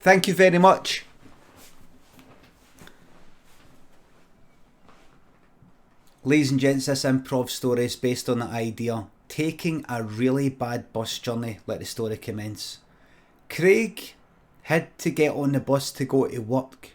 Thank you very much. Ladies and gents, this improv story is based on the idea: taking a really bad bus journey. Let the story commence. Craig had to get on the bus to go to work.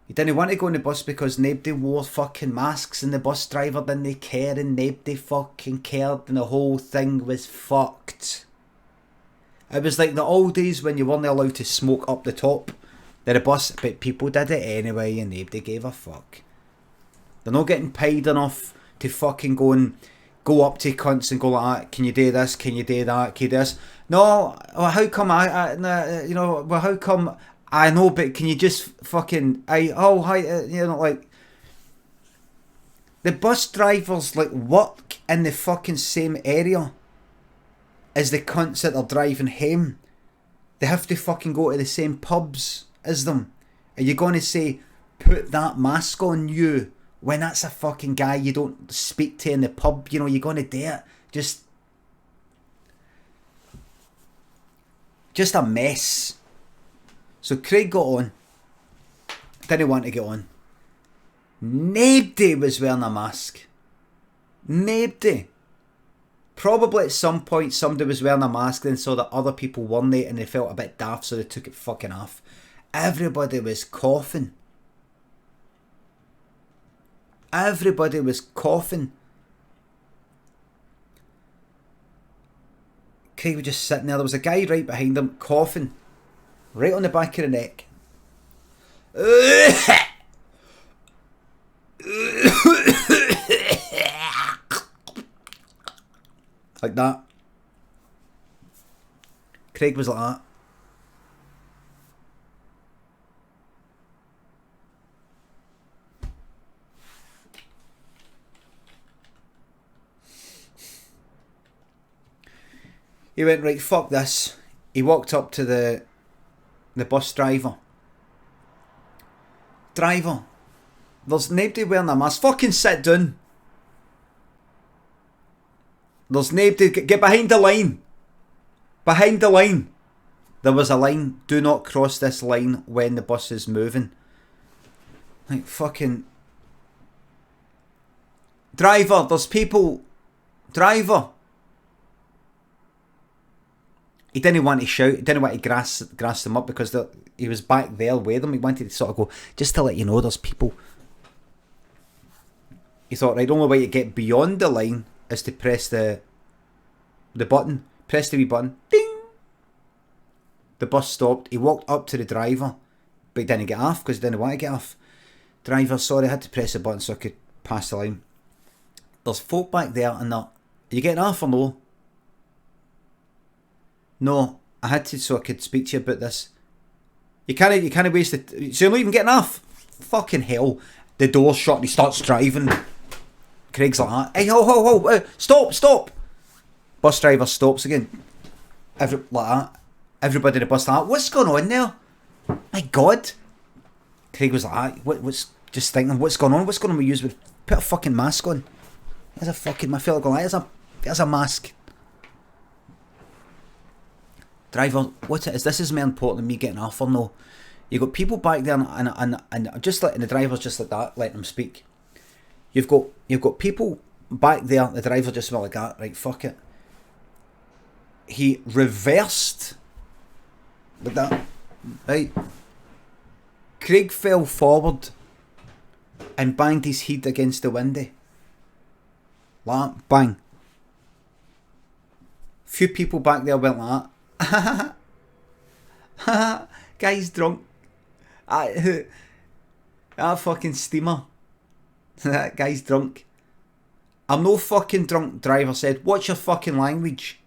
He didn't want to go on the bus because nobody wore fucking masks and the bus driver didn't care and nobody fucking cared and the whole thing was fucked. It was like the old days when you weren't allowed to smoke up the top of the bus, but people did it anyway and nobody gave a fuck. They're not getting paid enough to fucking go up to cunts and go like that. Can you do this? Can you do that? Can you do this? No, well, how come how come I know, but can you just fucking, like, the bus drivers, like, work in the fucking same area as the cunts that are driving home. They have to fucking go to the same pubs as them. Are you going to say, put that mask on you, when that's a fucking guy you don't speak to in the pub? You know, you're going to do it. Just a mess. So Craig got on. Didn't want to get on. Nobody was wearing a mask. Nobody. Probably at some point somebody was wearing a mask and saw that other people weren't and they felt a bit daft, so they took it fucking off. Everybody was coughing. Everybody was coughing. Craig was just sitting there. There was a guy right behind him coughing. Right on the back of the neck. Like that. Craig was like that. He went, right, fuck this. He walked up to the bus driver. Driver, there's nobody wearing a mask. Fucking sit down. There's nobody. Get behind the line. Behind the line. There was a line. Do not cross this line when the bus is moving. Like, fucking... Driver, there's people... Driver. He didn't want to shout. He didn't want to grass them up because he was back there with them. He wanted to sort of go, just to let you know there's people. He thought, right, the only way to get beyond the line is to press the button. Press the wee button. Ding! The bus stopped. He walked up to the driver, but he didn't get off because he didn't want to get off. Driver, sorry, I had to press the button so I could pass the line. There's folk back there and they're, are you getting off or no? No, I had to so I could speak to you about this. You can't waste it. So you're not even getting off? Fucking hell. The door's shut and he starts driving. Craig's like that. Hey, ho, stop. Bus driver stops again. Like that. Everybody in the bus like that. What's going on there? My God. Craig was like that. What's just thinking, what's going on? What's going on with you? Put a fucking mask on. There's a fucking, I feel like going, there's a mask. Driver, what it is, this is more important than me getting off or no. You got people back there and just letting the driver's just like that, letting them speak. You've got people back there, the driver just went like that, right, fuck it. He reversed like that, right. Craig fell forward and banged his head against the window. Like that, bang. Few people back there went like that. Guy's drunk. That fucking steamer. That guy's drunk. I'm no fucking drunk, driver said. What's your fucking language?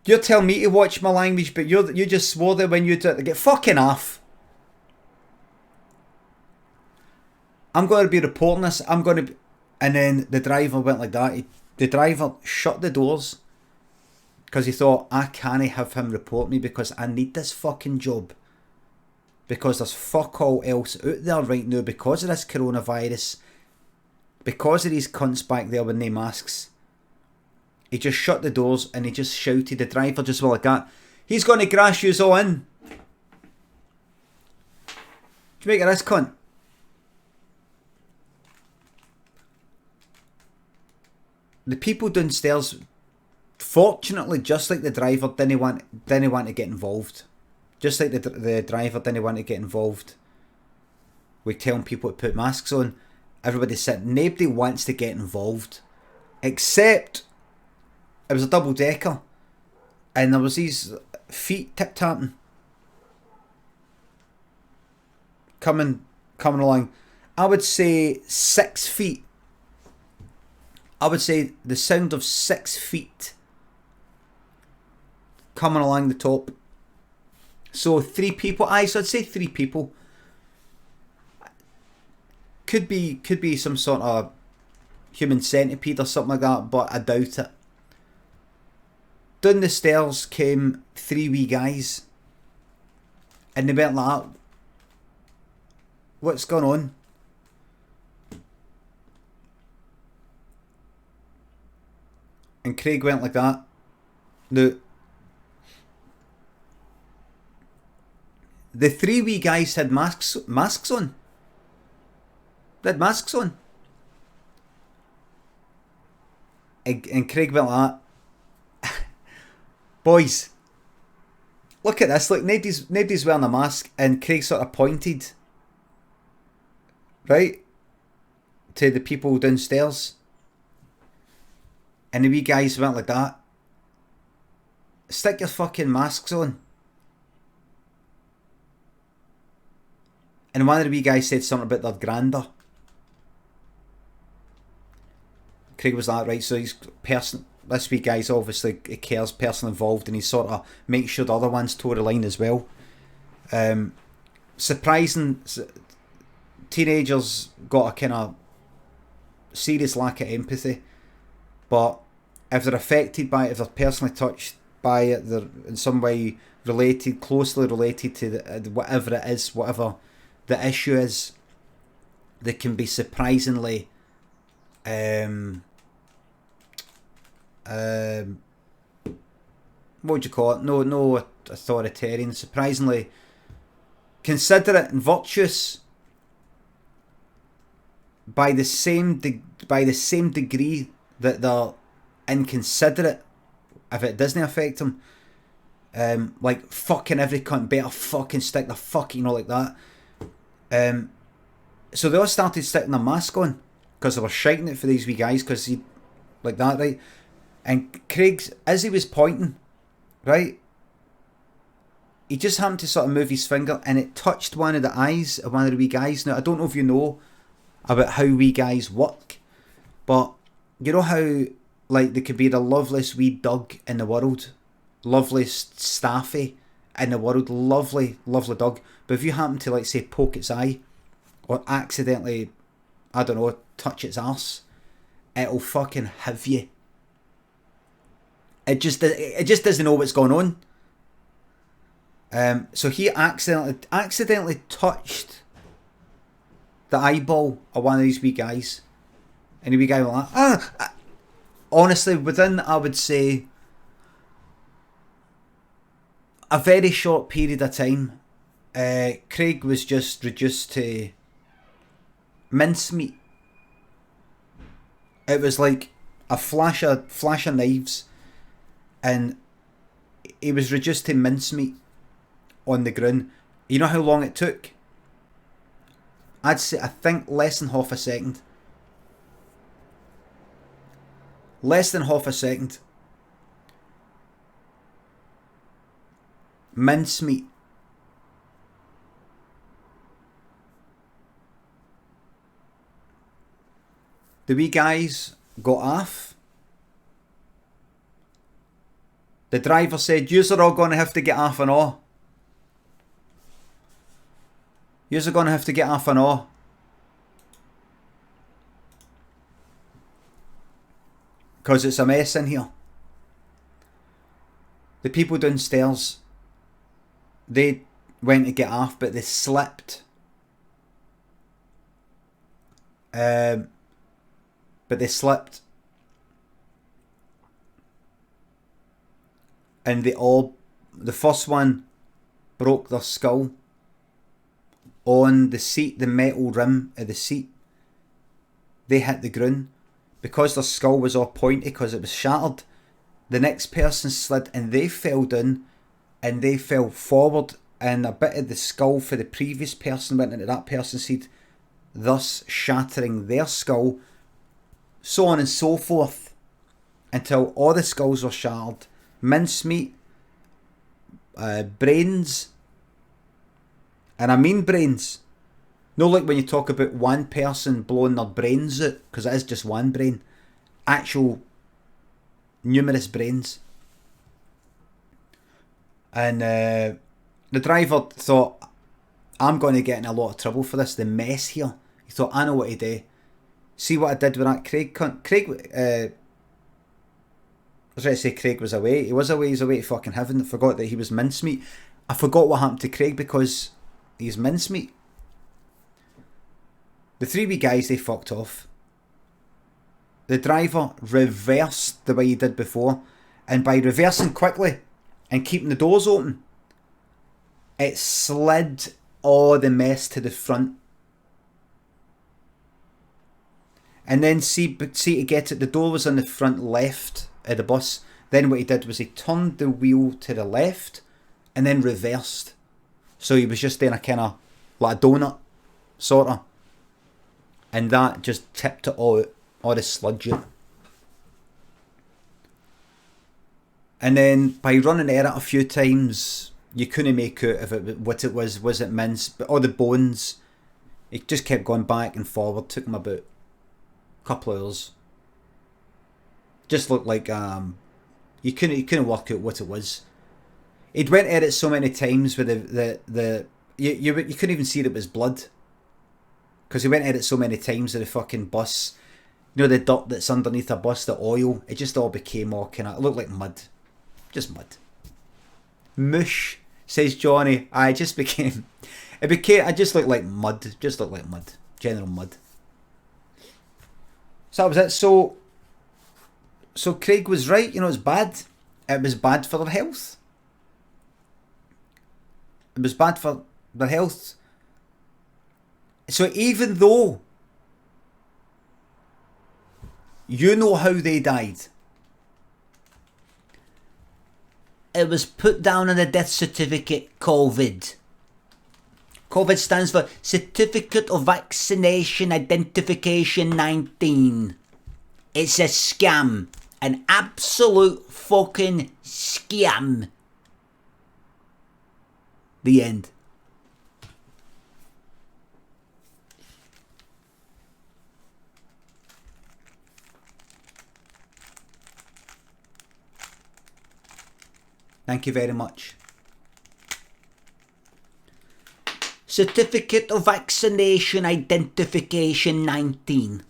You're telling me to watch my language, but you just swore there when you did it. Get fucking off. I'm going to be reporting this. And then the driver went like that. The driver shut the doors. Because he thought, I can't have him report me because I need this fucking job. Because there's fuck all else out there right now because of this coronavirus. Because of these cunts back there with no masks. He just shut the doors and he just shouted. The driver just went like that. He's going to grass yous all in. Do you make of this cunt? The people downstairs, fortunately, just like the driver, didn't want to get involved. Just like the driver didn't want to get involved with telling people to put masks on. Everybody said nobody wants to get involved, except it was a double decker, and there was these feet tip tapping coming along. I would say 6 feet. I would say the sound of 6 feet coming along the top. So 3 people. So I'd say 3 people. Could be some sort of human centipede or something like that, but I doubt it. Down the stairs came 3 wee guys, and they went like that. What's going on? And Craig went like that. The 3 wee guys had masks on. They had masks on. And Craig went like that. Boys, look at this. Look, nobody's wearing a mask, and Craig sort of pointed, right, to the people downstairs. And the wee guys went like that. Stick your fucking masks on. And one of the wee guys said something about their granda. Craig was like, right, so he's this wee guy's obviously cares, person involved, and he sort of makes sure the other ones toe the line as well. Surprising, teenagers got a kind of serious lack of empathy, but if they're affected by it, if they're personally touched by it, they're in some way closely related to whatever it is, whatever the issue is, they can be surprisingly what would you call it? No authoritarian. Surprisingly considerate and virtuous by the same degree that they're inconsiderate if it doesn't affect them. Like fucking every cunt better fucking stick the fucking, like that. So they all started sticking their mask on because they were shiting it for these wee guys, because he like that, right? And Craig's, as he was pointing, right, he just happened to sort of move his finger and it touched one of the eyes of one of the wee guys. Now, I don't know if you know about how wee guys work, but you know how, like, they could be the loveliest wee dog in the world, loveliest staffy in the world, lovely dog, but if you happen to, like, say, poke its eye or accidentally, I don't know, touch its arse, it'll fucking have you. It just doesn't know what's going on. So he accidentally touched the eyeball of one of these wee guys, and the wee guy went like, honestly, within, I would say, a very short period of time, Craig was just reduced to mincemeat. It was like a flash of knives, and he was reduced to mincemeat on the ground. You know how long it took? I'd say, I think, less than half a second. Less than half a second. Mincemeat. The wee guys got off. The driver said, "Yous are all going to have to get off and all. Yous are going to have to get off and all." Because it's a mess in here. The people downstairs, they went to get off, but they slipped. And they all The first one broke their skull on the seat, the metal rim of the seat. They hit the ground. Because their skull was all pointy because it was shattered, the next person slid and they fell down and they fell forward, and a bit of the skull for the previous person went into that person's head, thus shattering their skull, so on and so forth, until all the skulls were shattered. Mincemeat, brains, and I mean brains. No, like when you talk about one person blowing their brains out, because it is just one brain. Actual numerous brains. And the driver thought, I'm going to get in a lot of trouble for this, the mess here. He thought, I know what to do. See what I did with that Craig cunt. Craig, I was ready to say Craig was away. He was away, he's away to fucking heaven. I forgot that he was mincemeat. I forgot what happened to Craig because he's mincemeat. The 3 wee guys, they fucked off. The driver reversed the way he did before, and by reversing quickly and keeping the doors open, it slid all the mess to the front. And then see to get it, the door was on the front left of the bus. Then what he did was he turned the wheel to the left and then reversed. So he was just doing a kind of like a donut, sort of. And that just tipped it all out, all the sludge out. And then by running at it a few times, you couldn't make out of it what it was. Was it mince? But all the bones, it just kept going back and forward. Took him about a couple of hours. Just looked like you couldn't work out what it was. He'd went at it so many times with you couldn't even see that it was blood. Because he went at it so many times with the fucking bus. You know the dirt that's underneath a bus, the oil. It just all became all kind of... It looked like mud. Just mud. Mush, says Johnny. I just became... I just looked like mud. Just looked like mud. General mud. So that was it. So Craig was right. You know, it's bad. It was bad for their health. It was bad for their health. So even though you know how they died, it was put down on the death certificate COVID. COVID stands for Certificate of Vaccination Identification 19. It's a scam. An absolute fucking scam. The end. Thank you very much. Certificate of Vaccination Identification 19.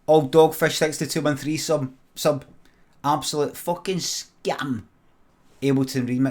Old Dogfish 6213 sub. Absolute fucking scam. Ableton remix.